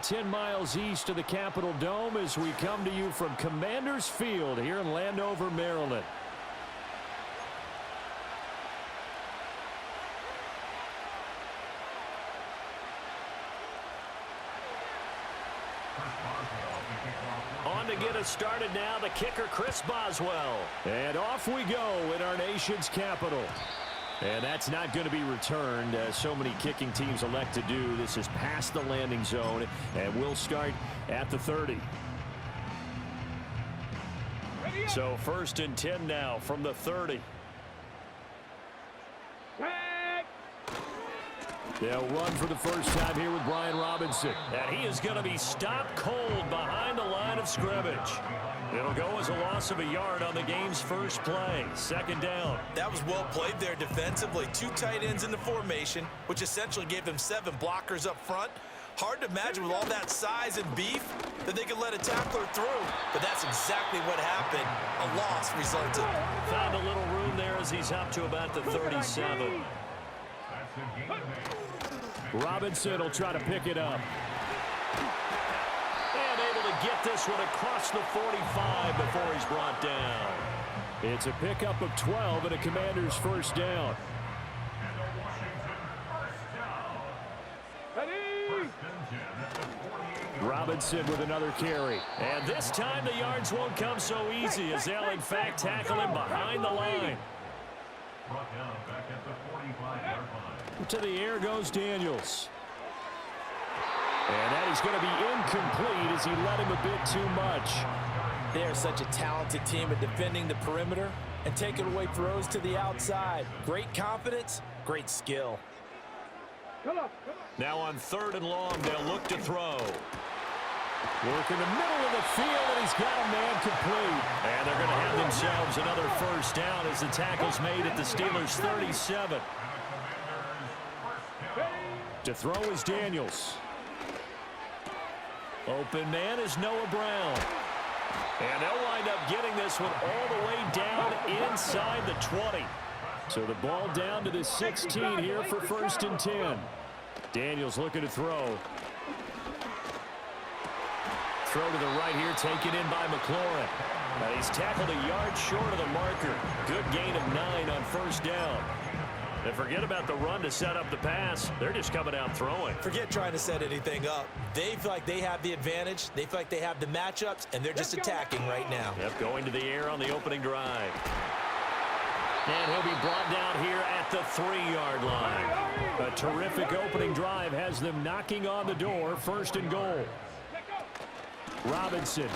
about 10 miles east of the Capitol Dome as we come to you from Commander's Field here in Landover, Maryland. On to get us started now, the kicker, Chris Boswell. And off we go in our nation's capital. And that's not going to be returned, as so many kicking teams elect to do. This is past the landing zone, and we'll start at the 30. So 1st and 10 now from the 30. They'll run for the first time here with Brian Robinson. And he is going to be stopped cold behind the line of scrimmage. It'll go as a loss of a yard on the game's first play. 2nd down. That was well played there defensively. 2 tight ends in the formation, which essentially gave them 7 blockers up front. Hard to imagine with all that size and beef that they could let a tackler through. But that's exactly what happened. A loss resulted. Found a little room there as he's up to about the 37. Robinson will try to pick it up. And able to get this one across the 45 before he's brought down. It's a pickup of 12 and a Commander's first down. Robinson with another carry. And this time the yards won't come so easy as they'll in fact tackle him behind the line. To the air goes Daniels. And that is going to be incomplete as he let him a bit too much. They are such a talented team at defending the perimeter and taking away throws to the outside. Great confidence, great skill. Now on 3rd and long, they'll look to throw. Work in the middle of the field, and he's got a man complete. And they're going to have themselves another first down as the tackle's made at the Steelers' 37. To throw is Daniels. Open man is Noah Brown. And they'll wind up getting this one all the way down inside the 20. So the ball down to the 16 here for 1st and 10. Daniels looking to throw. Throw to the right here, taken in by McLaurin. He's tackled a yard short of the marker. Good gain of 9 on 1st down. And forget about the run to set up the pass. They're just coming out throwing. Forget trying to set anything up. They feel like they have the advantage. They feel like they have the matchups, and they're just attacking right now. Yep, going to the air on the opening drive. And he'll be brought down here at the 3-yard line. A terrific opening drive has them knocking on the door. 1st and goal. Robinson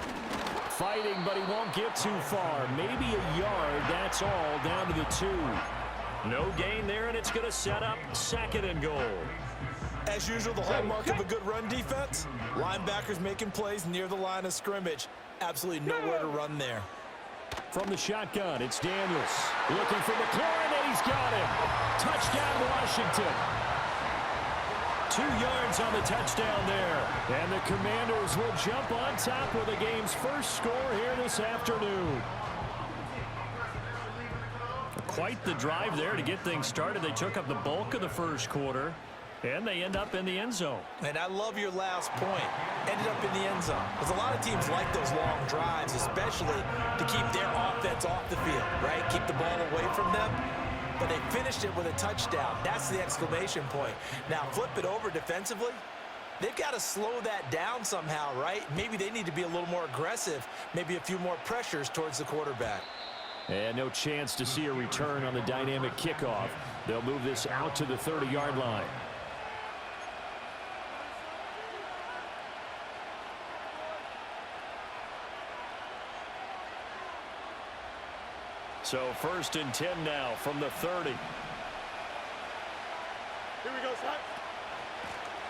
fighting, but he won't get too far. Maybe a yard, that's all, down to the 2. No gain there, and it's going to set up 2nd and goal. As usual, the hallmark of a good run defense, linebackers making plays near the line of scrimmage. Absolutely nowhere to run there. From the shotgun, it's Daniels. Looking for McLaurin, and he's got him. Touchdown, Washington. 2 yards on the touchdown there. And the Commanders will jump on top with the game's first score here this afternoon. Quite the drive there to get things started. They took up the bulk of the first quarter, and they end up in the end zone. And I love your last point. Ended up in the end zone. Because a lot of teams like those long drives, especially to keep their offense off the field, right? Keep the ball away from them. But they finished it with a touchdown. That's the exclamation point. Now flip it over defensively. They've got to slow that down somehow, right? Maybe they need to be a little more aggressive. Maybe a few more pressures towards the quarterback. And no chance to see a return on the dynamic kickoff. They'll move this out to the 30-yard line. So 1st and 10 now from the 30. Here we go, son.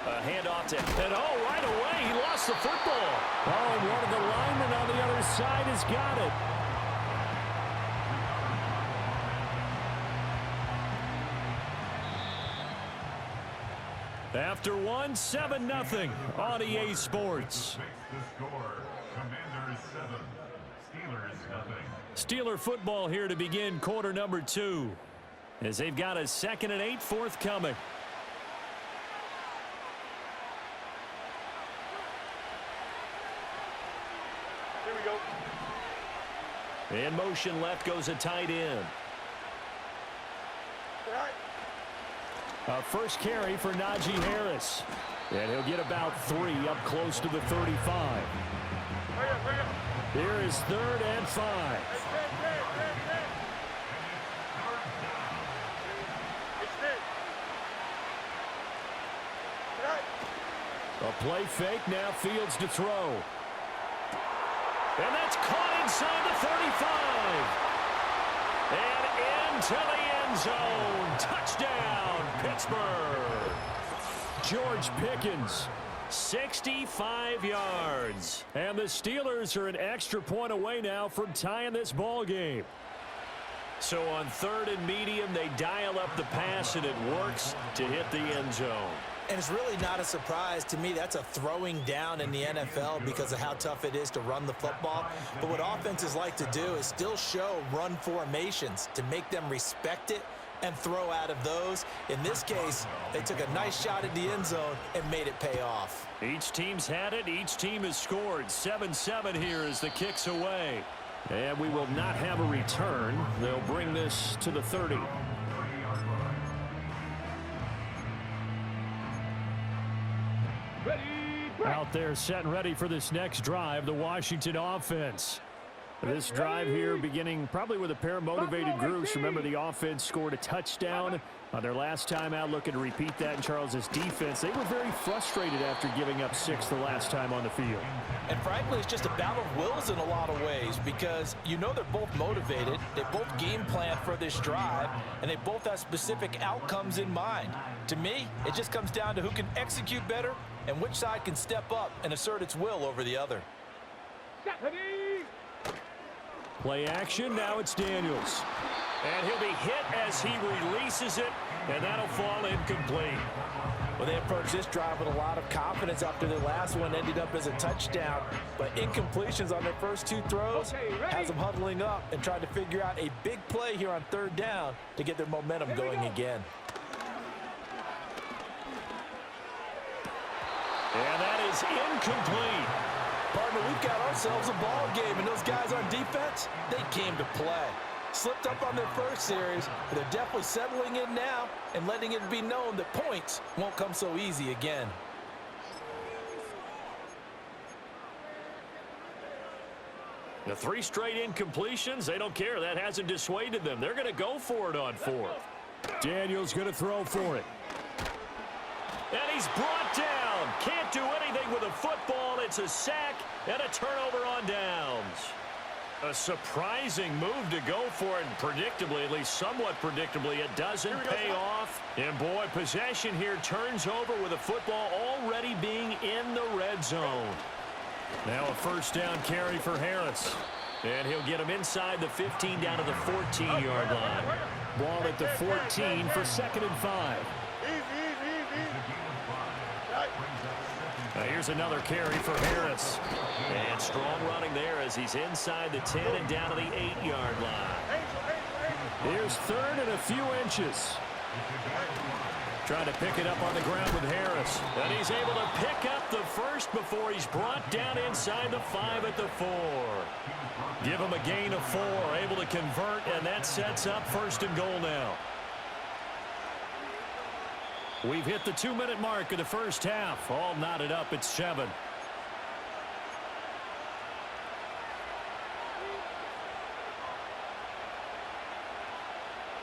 A handoff to, and right away, he lost the football. Oh, and one of the linemen on the other side has got it. After 1, 7-0 on EA Sports. Steeler football here to begin quarter number 2, as they've got a 2nd and 8 forthcoming. In motion left goes a tight end. A first carry for Najee Harris. And he'll get about 3 up close to the 35. Here is 3rd and 5. A play fake, now Fields to throw. And that's caught inside the 35. And into the end zone. Touchdown, Pittsburgh. George Pickens, 65 yards. And the Steelers are an extra point away now from tying this ball game. So on 3rd and medium, they dial up the pass, and it works to hit the end zone. And it's really not a surprise to me. That's a throwing down in the NFL because of how tough it is to run the football. But what offenses like to do is still show run formations to make them respect it and throw out of those. In this case, they took a nice shot at the end zone and made it pay off. Each team's had it. Each team has scored. 7-7 here as the kick's away. And we will not have a return. They'll bring this to the 30. Out there set and ready for this next drive, the Washington offense. This drive here beginning probably with a pair of motivated groups. Remember, the offense scored a touchdown on their last time out, looking to repeat that in Charles' defense. They were very frustrated after giving up 6 the last time on the field. And frankly, it's just a battle of wills in a lot of ways because you know they're both motivated, they both game plan for this drive, and they both have specific outcomes in mind. To me, it just comes down to who can execute better and which side can step up and assert its will over the other. Play action, now it's Daniels. And he'll be hit as he releases it, and that'll fall incomplete. Well, they approached this drive with a lot of confidence after their last one ended up as a touchdown. But incompletions on their first 2 throws has them huddling up and trying to figure out a big play here on 3rd down to get their momentum going again. And that is incomplete. Partner, we've got ourselves a ball game, and those guys on defense, they came to play. Slipped up on their first series, but they're definitely settling in now and letting it be known that points won't come so easy again. The 3 straight incompletions, they don't care. That hasn't dissuaded them. They're going to go for it on 4th. Daniels going to throw for it. And he's brought down. Can't do anything with a football. It's a sack and a turnover on downs. A surprising move to go for it, and predictably, at least somewhat predictably, it doesn't pay off. And boy, possession here turns over with a football already being in the red zone. Now a 1st down carry for Harris. And he'll get him inside the 15 down to the 14-yard line. Ball at the 14 for 2nd and 5. Now here's another carry for Harris. And strong running there as he's inside the 10 and down to the 8-yard line. Here's 3rd and a few inches. Trying to pick it up on the ground with Harris. And he's able to pick up the first before he's brought down inside the 5 at the 4. Give him a gain of 4. Able to convert, and that sets up 1st and goal now. We've hit the 2-minute mark of the first half. All knotted up at 7.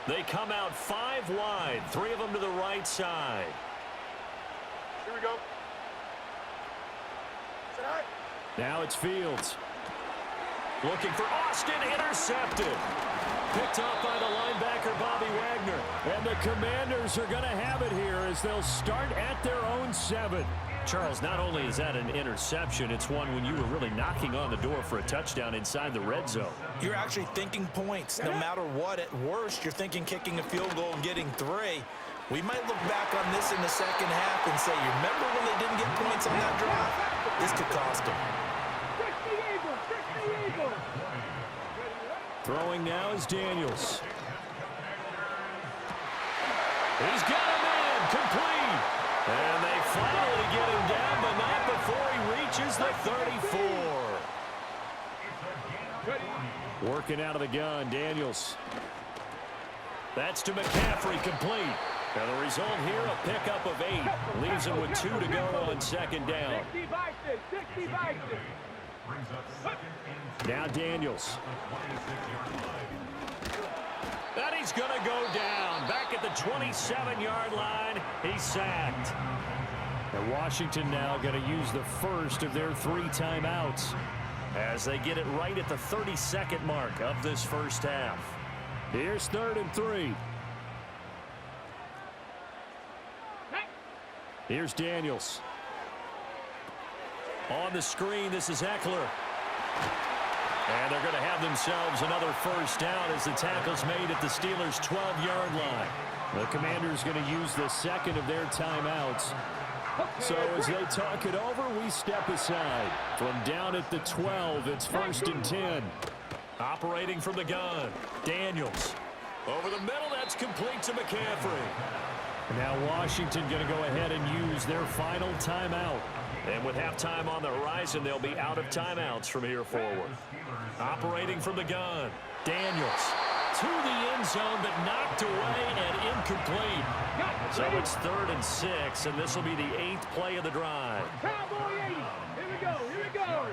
They come out 5 wide, 3 of them to the right side. Here we go. Now it's Fields. Looking for Austin, intercepted. Picked off by the linebacker, Bobby Wagner. And the Commanders are going to have it here as they'll start at their own 7. Charles, not only is that an interception, it's one when you were really knocking on the door for a touchdown inside the red zone. You're actually thinking points. No matter what, at worst, you're thinking kicking a field goal and getting 3. We might look back on this in the second half and say, you remember when they didn't get points on that drive? This could cost them. Throwing now is Daniels. He's got him in, complete. And they finally get him down, but not before he reaches the 34. Working out of the gun, Daniels. That's to McCaffrey, complete. And the result here, a pickup of 8. Leaves him with 2 to go on second down. Now Daniels. And he's going to go down. Back at the 27-yard line, he's sacked. And Washington now going to use the first of their 3 timeouts as they get it right at the 32nd mark of this first half. Here's 3rd and 3. Here's Daniels. On the screen, this is Eckler. And they're going to have themselves another first down as the tackle's made at the Steelers' 12-yard line. The Commanders going to use the second of their timeouts. So as they talk it over, we step aside. From down at the 12, it's 1st and 10. Operating from the gun, Daniels. Over the middle, that's complete to McCaffrey. Now Washington going to go ahead and use their final timeout. And with halftime on the horizon, they'll be out of timeouts from here forward. Operating from the gun, Daniels. To the end zone, but knocked away and incomplete. So it's 3rd and 6, and this will be the 8th play of the drive. Cowboy 80. Here we go. Here we go.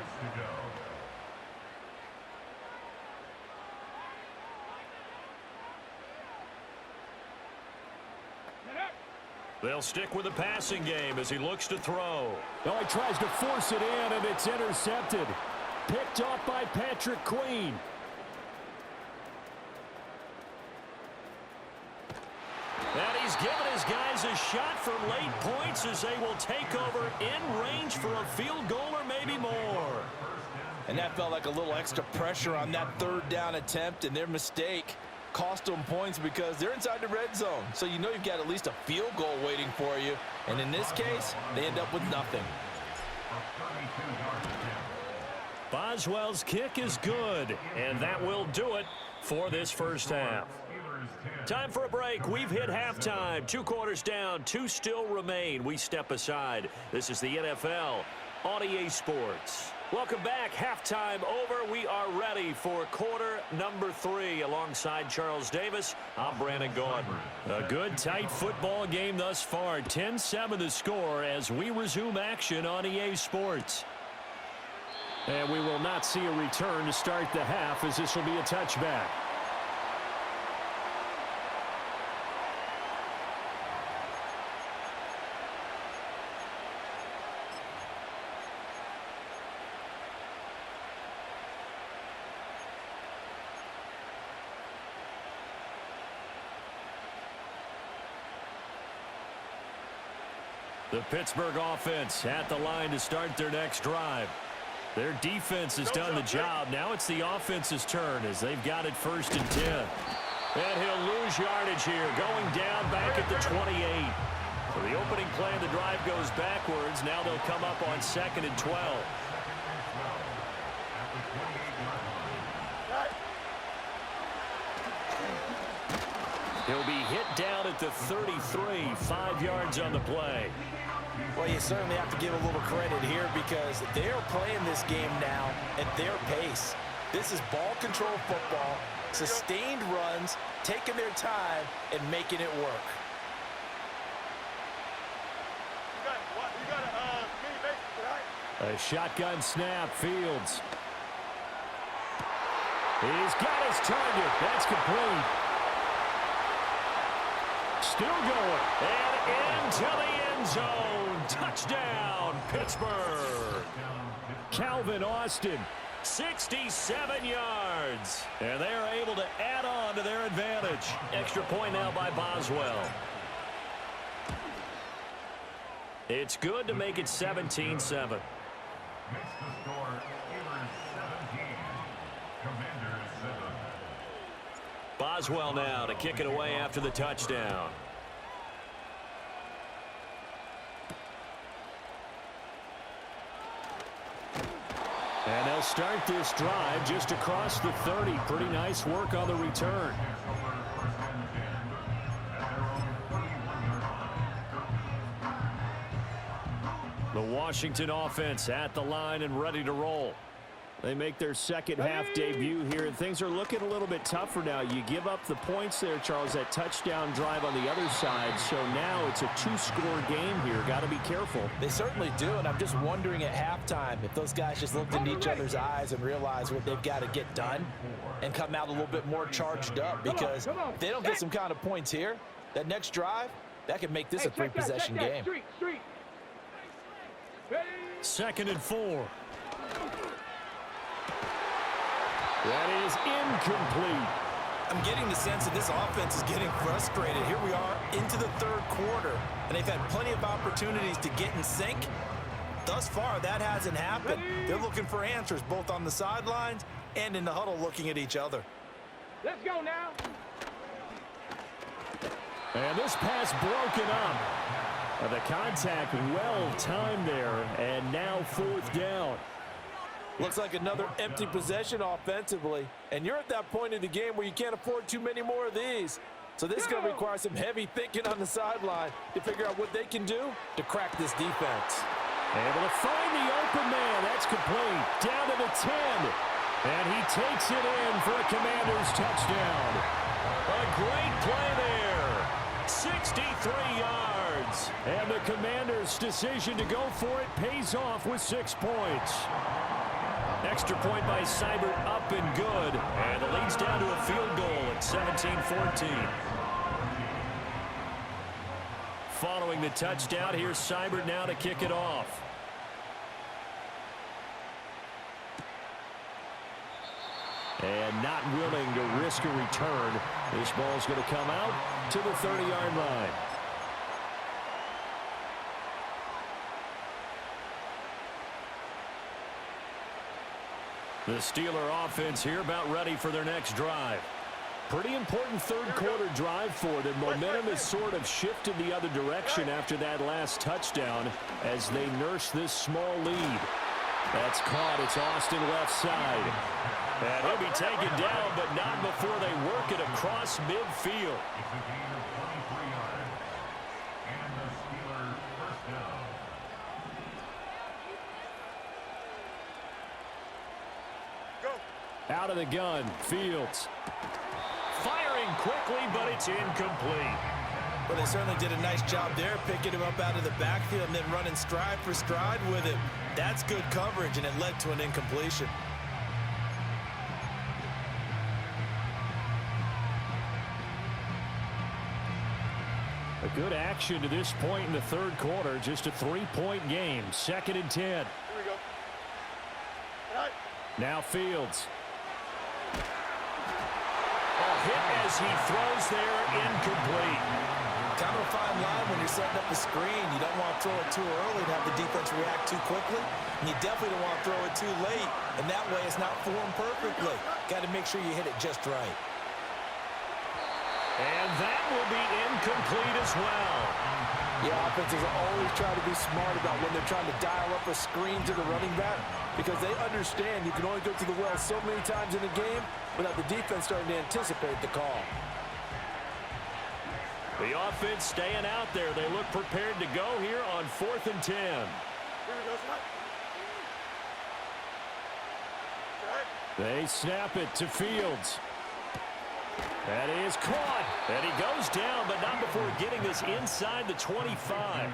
They'll stick with the passing game as he looks to throw. Oh, he tries to force it in, and it's intercepted. Picked off by Patrick Queen. And he's given his guys a shot for late points as they will take over in range for a field goal or maybe more. And that felt like a little extra pressure on that 3rd down attempt, and their mistake cost them points because they're inside the red zone. So you know you've got at least a field goal waiting for you. And in this case, they end up with nothing. Boswell's kick is good, and that will do it for this first half. Time for a break. We've hit halftime. 2 quarters down, 2 still remain. We step aside. This is the NFL on EA Sports. Welcome back. Halftime over. We are ready for quarter number 3. Alongside Charles Davis, I'm Brandon Gordon. A good, tight football game thus far. 10-7 the score as we resume action on EA Sports. And we will not see a return to start the half as this will be a touchback. The Pittsburgh offense at the line to start their next drive. Their defense has done the job. Now it's the offense's turn as they've got it 1st and 10. And he'll lose yardage here, going down back at the 28. So the opening play of the drive goes backwards. Now they'll come up on 2nd and 12. He'll be hit down at the 33, 5 yards on the play. Well, you certainly have to give a little credit here because they're playing this game now at their pace. This is ball control football, sustained runs, taking their time, and making it work. A shotgun snap, Fields. He's got his target. That's complete. Still going. And into the end zone. Touchdown, Pittsburgh. Calvin Austin, 67 yards. And they are able to add on to their advantage. Extra point now by Boswell. It's good to make it 17-7. Boswell now to kick it away after the touchdown. And they'll start this drive just across the 30. Pretty nice work on the return. The Washington offense at the line and ready to roll. They make their second half debut here, and things are looking a little bit tougher now. You give up the points there, Charles, that touchdown drive on the other side. So now it's a two-score game here. Got to be careful. They certainly do, and I'm just wondering at halftime if those guys just looked into each other's eyes and realized what they've got to get done and come out a little bit more charged up, because if they don't get some kind of points here, that next drive, that could make this a three-possession game. Second and 4. That is incomplete. I'm getting the sense that this offense is getting frustrated. Here we are into the third quarter, and they've had plenty of opportunities to get in sync. Thus far, that hasn't happened. They're looking for answers both on the sidelines and in the huddle looking at each other. Let's go now. And this pass broken up. The contact well timed there, and now fourth down. Looks like another empty possession offensively, and you're at that point in the game where you can't afford too many more of these. So this is going to require some heavy thinking on the sideline to figure out what they can do to crack this defense. Able to find the open man. That's complete. Down to the 10. And he takes it in for a Commanders touchdown. A great play there. 63 yards. And the Commanders' decision to go for it pays off with 6 points. Extra point by Seibert up and good. And the lead's down to a field goal at 17-14. Following the touchdown, here's Seibert now to kick it off. And not willing to risk a return. This ball's going to come out to the 30-yard line. The Steeler offense here about ready for their next drive. Pretty important third quarter drive for them. Momentum has sort of shifted the other direction after that last touchdown as they nurse this small lead. That's caught. It's Austin left side. And he'll be taken down, but not before they work it across midfield. Out of the gun, Fields. Firing quickly, but it's incomplete. Well, they certainly did a nice job there, picking him up out of the backfield and then running stride for stride with him. That's good coverage, and it led to an incompletion. A good action to this point in the third quarter. Just a 3-point game. 2nd and 10. Here we go. All right. Now Fields. Hit as he throws there, incomplete. Kind of a fine line when you're setting up a screen. You don't want to throw it too early and have the defense react too quickly. And you definitely don't want to throw it too late. And that way it's not formed perfectly. Got to make sure you hit it just right. And that will be incomplete as well. Yeah, offenses always try to be smart about when they're trying to dial up a screen to the running back, because they understand you can only go to the well so many times in the game without the defense starting to anticipate the call. The offense staying out there. They look prepared to go here on 4th and 10. Here we go, Scott. All right. They snap it to Fields. That is caught. And he goes down, but not before getting this inside the 25.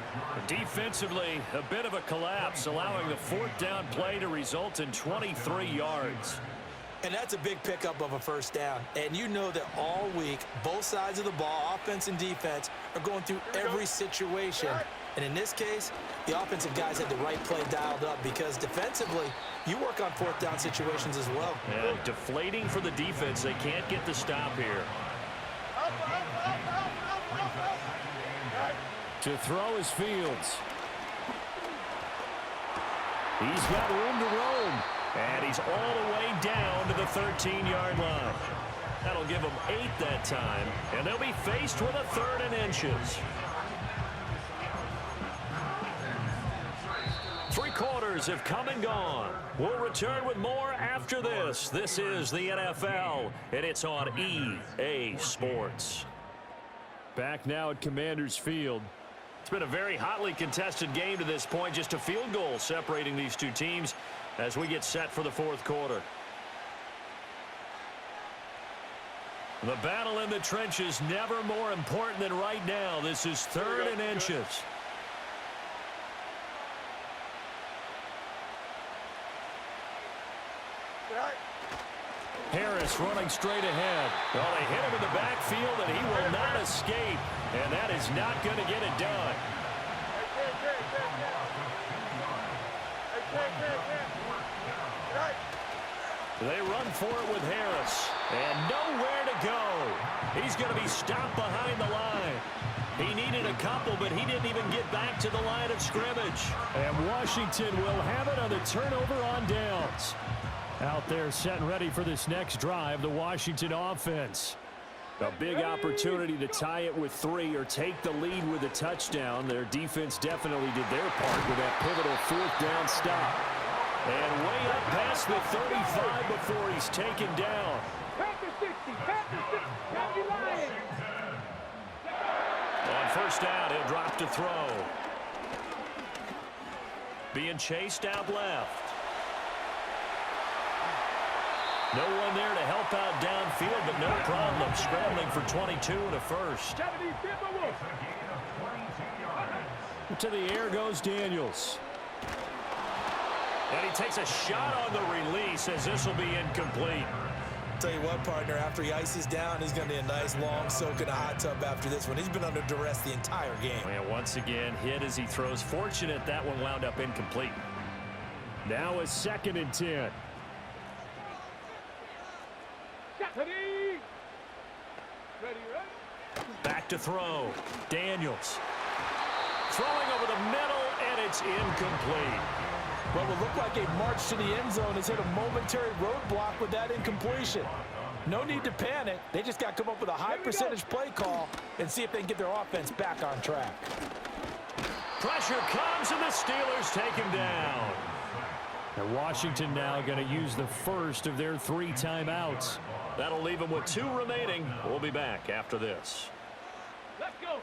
Defensively, a bit of a collapse, allowing the 4th down play to result in 23 yards. And that's a big pickup of a first down. And you know that all week, both sides of the ball, offense and defense, are going through every situation. And in this case, the offensive guys had the right play dialed up, because defensively, you work on 4th down situations as well. And deflating for the defense. They can't get the stop here. To throw is Fields. He's got room to roam. And he's all the way down to the 13-yard line. That'll give them 8 that time. And they'll be faced with a 3rd and inches. 3 quarters have come and gone. We'll return with more after this. This is the NFL, and it's on EA Sports. Back now at Commanders Field. It's been a very hotly contested game to this point. Just a field goal separating these two teams as we get set for the fourth quarter. The battle in the trenches never more important than right now. This is 3rd and inches. Harris running straight ahead. Well, they hit him in the backfield, and he will not escape. And that is not going to get it done. They run for it with Harris. And nowhere to go. He's going to be stopped behind the line. He needed a couple, but he didn't even get back to the line of scrimmage. And Washington will have it on the turnover on downs. Out there set and ready for this next drive, the Washington offense. A big opportunity to tie it with 3 or take the lead with a touchdown. Their defense definitely did their part with that pivotal 4th down stop. And way up past the 35 before he's taken down. On first down, he'll drop to throw. Being chased out left. No one there to help out downfield, but no problem. Scrambling for 22 and a first. To the air goes Daniels. And he takes a shot on the release as this will be incomplete. Tell you what, partner, after he ices down, he's going to need a nice long soak in a hot tub after this one. He's been under duress the entire game. And once again, hit as he throws. Fortunate that one wound up incomplete. Now a 2nd and 10. Back to throw. Daniels. Throwing over the middle, and it's incomplete. What will look like a march to the end zone has hit a momentary roadblock with that incompletion. No need to panic. They just got to come up with a high percentage play call and see if they can get their offense back on track. Pressure comes, and the Steelers take him down. And Washington now going to use the first of their 3 timeouts. That'll leave them with 2 remaining. We'll be back after this. Let's go.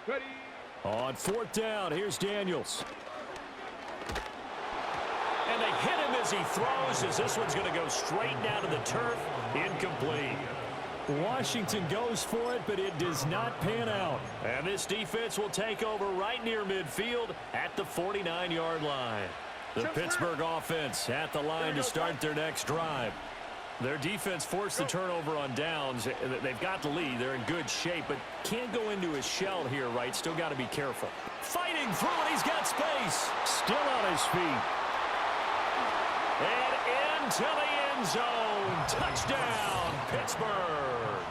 Ready. On 4th down, here's Daniels. And they hit him as he throws, as this one's going to go straight down to the turf. Incomplete. Washington goes for it, but it does not pan out. And this defense will take over right near midfield at the 49-yard line. The Pittsburgh offense at the line to start their next drive. Their defense forced the turnover on downs. They've got the lead. They're in good shape, but can't go into his shell here, right? Still got to be careful. Fighting through it. He's got space. Still on his feet. And into the end zone. Touchdown, Pittsburgh.